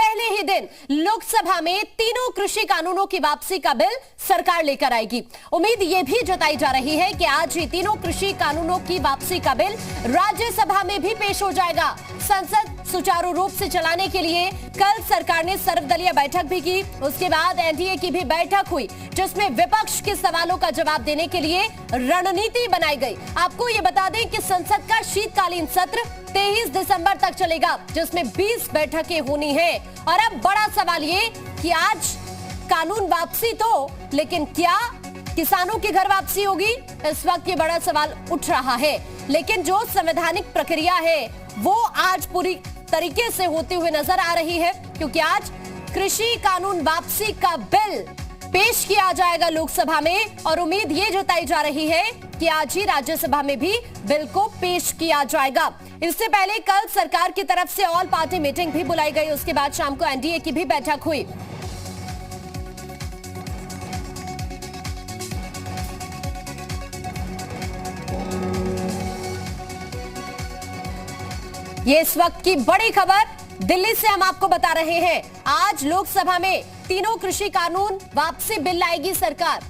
पहले ही दिन लोकसभा में तीनों कृषि कानूनों की वापसी का बिल सरकार लेकर आएगी। उम्मीद यह भी जताई जा रही है कि आज ही तीनों कृषि कानूनों की वापसी का बिल राज्यसभा में भी पेश हो जाएगा। संसद सुचारू रूप से चलाने के लिए कल सरकार ने सर्वदलीय बैठक भी की। उसके बाद एनडीए की भी बैठक हुई, जिसमें विपक्ष के सवालों का जवाब देने के लिए रणनीति बनाई गई। आपको ये बता दें कि संसद का शीतकालीन सत्र 23 दिसंबर तक चलेगा, जिसमें 20 बैठकें होनी है। और अब बड़ा सवाल ये कि आज कानून वापसी तो, लेकिन क्या किसानों के घर वापसी होगी? इस वक्त ये बड़ा सवाल उठ रहा है। लेकिन जो संवैधानिक प्रक्रिया है वो आज पूरी तरीके से होते हुए नजर आ रही है, क्योंकि आज कृषि कानून वापसी का बिल पेश किया जाएगा लोकसभा में। और उम्मीद ये जताई जा रही है कि आज ही राज्यसभा में भी बिल को पेश किया जाएगा। इससे पहले कल सरकार की तरफ से ऑल पार्टी मीटिंग भी बुलाई गई। उसके बाद शाम को एनडीए की भी बैठक हुई। ये इस वक्त की बड़ी खबर दिल्ली से हम आपको बता रहे हैं। आज लोकसभा में तीनों कृषि कानून वापसी बिल लाएगी सरकार।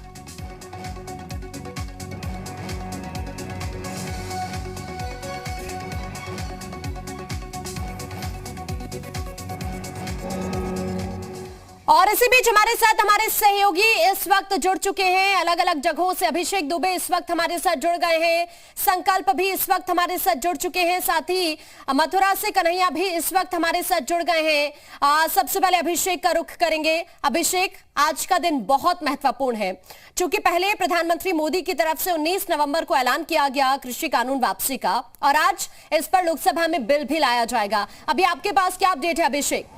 और इसी बीच हमारे साथ हमारे सहयोगी इस वक्त जुड़ चुके हैं अलग अलग जगहों से। अभिषेक दुबे इस वक्त हमारे साथ जुड़ गए हैं, संकल्प भी इस वक्त हमारे साथ जुड़ चुके हैं, साथ ही मथुरा से कन्हैया भी इस वक्त हमारे साथ जुड़ गए हैं। सबसे पहले अभिषेक का रुख करेंगे। अभिषेक, आज का दिन बहुत महत्वपूर्ण है, क्योंकि पहले प्रधानमंत्री मोदी की तरफ से 19 नवंबर को ऐलान किया गया कृषि कानून वापसी का, और आज इस पर लोकसभा में बिल भी लाया जाएगा। अभी आपके पास क्या अपडेट है अभिषेक?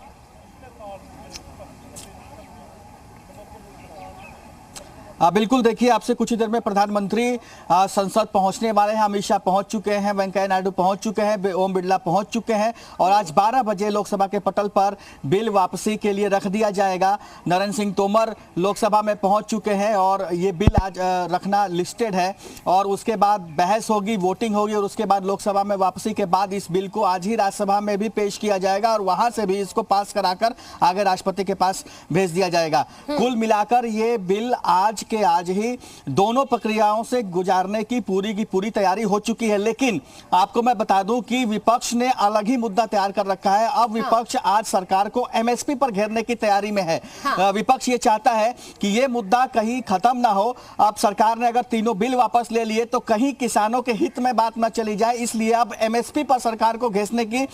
बिल्कुल, देखिए, आपसे कुछ ही देर में प्रधानमंत्री संसद पहुंचने वाले हैं। अमित शाह पहुंच चुके हैं, वेंकैया नायडू पहुंच चुके हैं, ओम बिरला पहुंच चुके हैं, और आज 12 बजे लोकसभा के पटल पर बिल वापसी के लिए रख दिया जाएगा। नरेंद्र सिंह तोमर लोकसभा में पहुंच चुके हैं और ये बिल आज रखना लिस्टेड है, और उसके बाद बहस होगी, वोटिंग होगी, और उसके बाद लोकसभा में वापसी के बाद इस बिल को आज ही राज्यसभा में भी पेश किया जाएगा, और वहां से भी इसको पास कराकर आगे राष्ट्रपति के पास भेज दिया जाएगा। कुल मिलाकर ये बिल आज ही दोनों प्रक्रियाओं से गुजारने की पूरी तैयारी हो चुकी है। लेकिन आपको मैं बता दूं कि विपक्ष ने अलग ही मुद्दा तैयार कर रखा है। अब विपक्ष आज सरकार को एमएसपी पर घेरने की तैयारी में है। विपक्ष ये चाहता है कि ये मुद्दा कहीं खत्म ना हो। अब सरकार ने अगर तीनों बिल वापस ले लिए तो कहीं किसानों के हित में बात ना चली जाए, इसलिए अब एमएसपी पर सरकार को घेरने की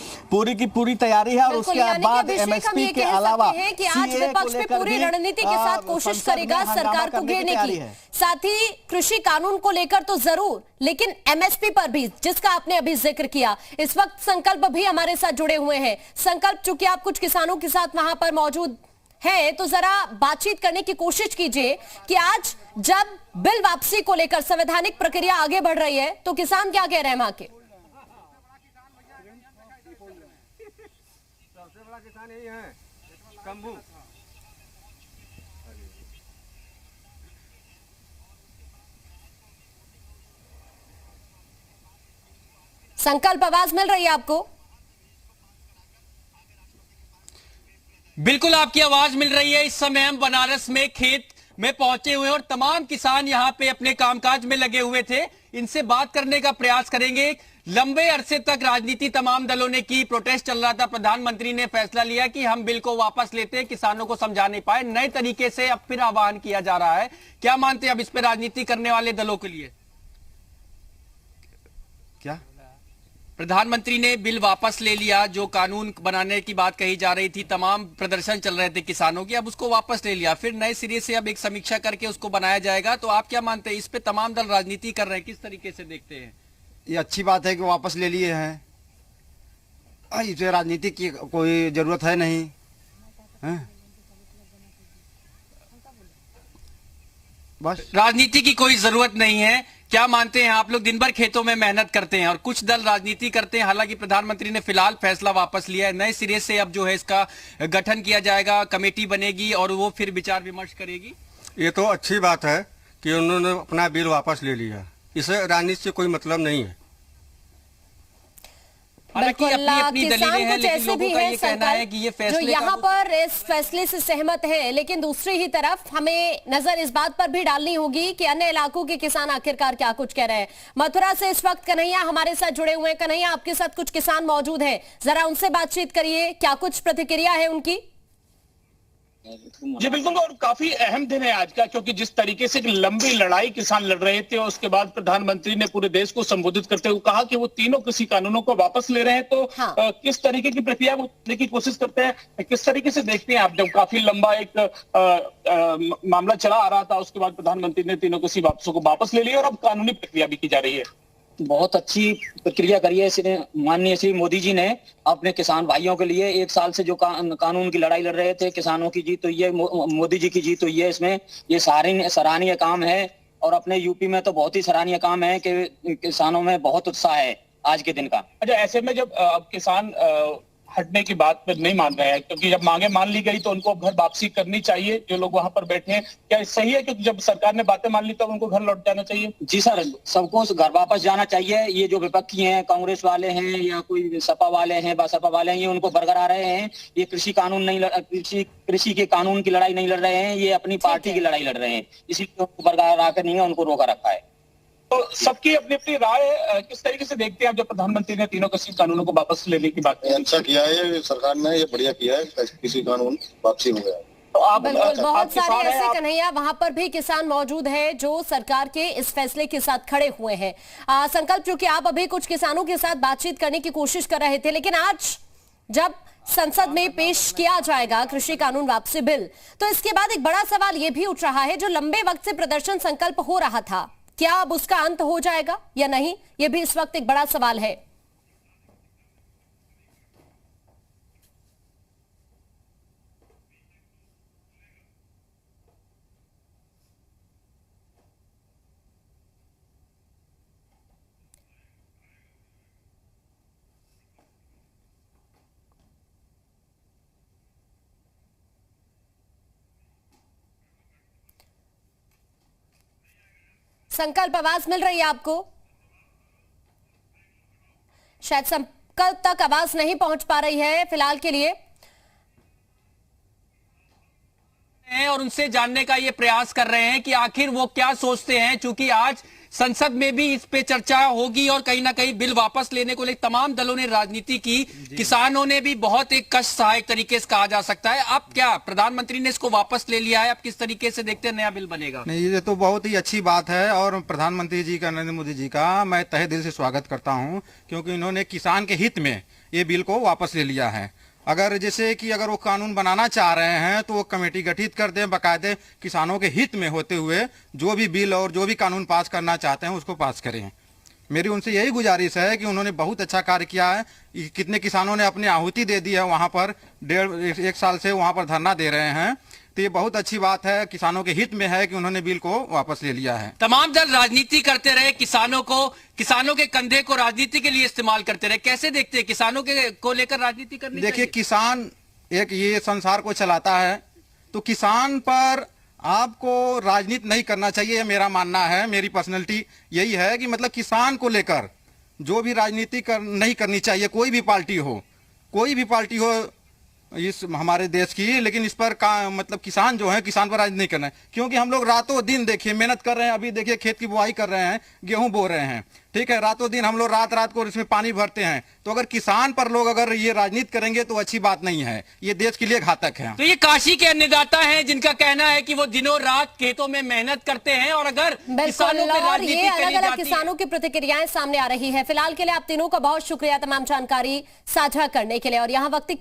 पूरी तैयारी है। और उसके बाद एमएसपी के अलावा कि आज विपक्ष भी पूरी रणनीति के साथ कोशिश करेगा सरकार को घेरने की। साथ ही कृषि कानून को लेकर तो जरूर, लेकिन एमएसपी पर भी, जिसका आपने अभी जिक्र किया। इस वक्त संकल्प भी हमारे साथ जुड़े हुए हैं। संकल्प, चूंकि आप कुछ किसानों के साथ वहां पर मौजूद हैं, तो जरा बातचीत करने की कोशिश कीजिए कि आज जब बिल वापसी को लेकर संवैधानिक प्रक्रिया आगे बढ़ रही है तो किसान क्या कह रहे हैं वहां के? सबसे बड़ा किसान यही है, कंबू। संकल्प, आवाज मिल रही है आपको? बिल्कुल, आपकी आवाज मिल रही है। इस समय हम बनारस में खेत में पहुंचे हुए हैं और तमाम किसान यहां पे अपने कामकाज में लगे हुए थे। इनसे बात करने का प्रयास करेंगे। लंबे अरसे तक राजनीति तमाम दलों ने की, प्रोटेस्ट चल रहा था। प्रधानमंत्री ने फैसला लिया कि हम बिल को वापस लेते हैं, किसानों को समझा नहीं पाए, नए तरीके से अब फिर आह्वान किया जा रहा है। क्या मानते हैं अब इस पर राजनीति करने वाले दलों के लिए? क्या प्रधानमंत्री ने बिल वापस ले लिया, जो कानून बनाने की बात कही जा रही थी, तमाम प्रदर्शन चल रहे थे किसानों की, अब उसको वापस ले लिया, फिर नए सिरे से अब एक समीक्षा करके उसको बनाया जाएगा। तो आप क्या मानते हैं, इस पे तमाम दल राजनीति कर रहे हैं, किस तरीके से देखते हैं? ये अच्छी बात है कि वापस ले लिए हैं। इसे राजनीति की कोई जरूरत है नहीं है? बस राजनीति की कोई जरूरत नहीं है। क्या मानते हैं आप लोग? दिन भर खेतों में मेहनत करते हैं और कुछ दल राजनीति करते हैं। हालांकि प्रधानमंत्री ने फिलहाल फैसला वापस लिया है, नए सिरे से अब जो है इसका गठन किया जाएगा, कमेटी बनेगी और वो फिर विचार विमर्श करेगी। ये तो अच्छी बात है कि उन्होंने अपना बिल वापस ले लिया, इसे राजनीति से कोई मतलब नहीं है। हालांकि बिल्कुल, अपनी अपनी दलीलें किसान हैं, कुछ लेकिन ऐसे लोगों भी का हैं ये कहना है कि ये संकल्प जो फैसले यहाँ का पर इस फैसले से सहमत है, लेकिन दूसरी ही तरफ हमें नजर इस बात पर भी डालनी होगी कि अन्य इलाकों के किसान आखिरकार क्या कुछ कह रहे हैं। मथुरा से इस वक्त कन्हैया हमारे साथ जुड़े हुए हैं। कन्हैया, आपके साथ कुछ किसान मौजूद हैं, जरा उनसे बातचीत करिए, क्या कुछ प्रतिक्रिया है उनकी? जी बिल्कुल, और काफी अहम दिन है आज का, क्योंकि जिस तरीके से एक लंबी लड़ाई किसान लड़ रहे थे और उसके बाद प्रधानमंत्री ने पूरे देश को संबोधित करते हुए कहा कि वो तीनों कृषि कानूनों को वापस ले रहे हैं, तो हाँ। किस तरीके की प्रक्रिया वो लेने की कोशिश करते हैं, किस तरीके से देखते हैं आप? जब काफी लंबा एक मामला चला आ रहा था, उसके बाद प्रधानमंत्री ने तीनों कृषि वापसों को वापस ले लिया और अब कानूनी प्रक्रिया भी की जा रही है। बहुत अच्छी प्रक्रिया करी है इसने, माननीय श्री मोदी जी ने अपने किसान भाइयों के लिए। 1 साल से जो कानून की लड़ाई लड़ रहे थे, किसानों की जीत हुई है, मोदी जी की जीत हुई है इसमें। ये सराहनीय काम है और अपने यूपी में तो बहुत ही सराहनीय काम है कि किसानों में बहुत उत्साह है आज के दिन का। अच्छा, ऐसे में जब किसान हटने की बात पर नहीं मान रहे हैं, क्योंकि जब मांगे मान ली गई तो उनको घर वापसी करनी चाहिए, जो लोग वहां पर बैठे हैं, क्या सही है? क्योंकि जब सरकार ने बातें मान ली तो उनको घर लौट जाना चाहिए। जी सर, सबको घर वापस जाना चाहिए। ये जो विपक्षी हैं, कांग्रेस वाले हैं या कोई सपा वाले हैं, बसपा वाले हैं, ये उनको बरकरार रहे हैं। ये कृषि कृषि के कानून की लड़ाई नहीं लड़ रहे हैं, ये अपनी पार्टी की लड़ाई लड़ रहे हैं, इसलिए उनको बरकरार आकर नहीं है, उनको रोका रखा है। तो सबकी अपनी अपनी राय है। किस तरीके से देखते हैं आप जब प्रधानमंत्री ने तीनों कृषि कानूनों को वापस लेने की बात की? अच्छा किया है सरकार ने, ये बढ़िया किया है, कृषि कानून वापसी हो गया। तो आप बिल्कुल, बहुत आप सारे किसान हैं, ऐसे आप- कन्हैया वहां पर भी किसान मौजूद हैं जो सरकार के इस फैसले के साथ खड़े हुए हैं। संकल्प, चूंकि आप अभी कुछ किसानों के साथ बातचीत करने की कोशिश कर रहे थे, लेकिन आज जब संसद में पेश किया जाएगा कृषि कानून वापसी बिल, तो इसके बाद एक बड़ा सवाल यह भी उठ रहा है, जो लंबे वक्त से प्रदर्शन संकल्प हो रहा था, क्या अब उसका अंत हो जाएगा या नहीं? यह भी इस वक्त एक बड़ा सवाल है। संकल्प, आवाज मिल रही है आपको? शायद संकल्प तक आवाज नहीं पहुंच पा रही है फिलहाल के लिए। और उनसे जानने का ये प्रयास कर रहे हैं कि आखिर वो क्या सोचते हैं, क्योंकि आज संसद में भी इस पे चर्चा होगी और कहीं ना कहीं बिल वापस लेने को लेकर तमाम दलों ने राजनीति की, किसानों ने भी बहुत एक कष्ट सहायक तरीके से कहा जा सकता है। अब क्या प्रधानमंत्री ने इसको वापस ले लिया है, अब किस तरीके से देखते हैं नया बिल बनेगा? नहीं, ये तो बहुत ही अच्छी बात है और प्रधानमंत्री जी का, नरेंद्र मोदी जी का मैं तहे दिल से स्वागत करता हूं, क्योंकि इन्होंने किसान के हित में ये बिल को वापस ले लिया है। अगर जैसे कि अगर वो कानून बनाना चाह रहे हैं तो वो कमेटी गठित कर दें, बाकायदे किसानों के हित में होते हुए जो भी बिल और जो भी कानून पास करना चाहते हैं उसको पास करें। मेरी उनसे यही गुजारिश है कि उन्होंने बहुत अच्छा कार्य किया है। कितने किसानों ने अपनी आहुति दे दी है, वहाँ पर 1.5 साल से वहाँ पर धरना दे रहे हैं, तो ये बहुत अच्छी बात है, किसानों के हित में है कि उन्होंने बिल को वापस ले लिया है। तमाम दल राजनीति करते रहे, किसानों के कंधे को राजनीति के लिए इस्तेमाल करते रहे, कैसे देखते हैं किसानों को लेकर राजनीति करनी? देखिए, किसान एक ये संसार को चलाता है, तो किसान पर आपको राजनीति नहीं करना चाहिए, ये मेरा मानना है। मेरी पर्सनैलिटी यही है कि मतलब किसान को लेकर जो भी राजनीति नहीं करनी चाहिए, कोई भी पार्टी हो इस हमारे देश की, लेकिन इस पर मतलब किसान जो है, किसान पर राजनीति नहीं करना है, क्योंकि हम लोग रातों दिन देखिए मेहनत कर रहे हैं। अभी देखिए खेत की बुआई कर रहे हैं, गेहूं बो रहे हैं, ठीक है, रातों दिन हम लोग रात को इसमें पानी भरते हैं। तो अगर किसान पर लोग अगर ये राजनीति करेंगे तो अच्छी बात नहीं है, ये देश के लिए घातक है। तो ये काशी के अन्नदाता हैं जिनका कहना है कि वो दिनों रात खेतों में मेहनत करते हैं और अगर किसानों पे और राजनीति ये करी अलग अलग जाती है। किसानों की प्रतिक्रियाएं सामने आ रही है। फिलहाल के लिए आप तीनों का बहुत शुक्रिया तमाम जानकारी साझा करने के लिए। और यहाँ वक्त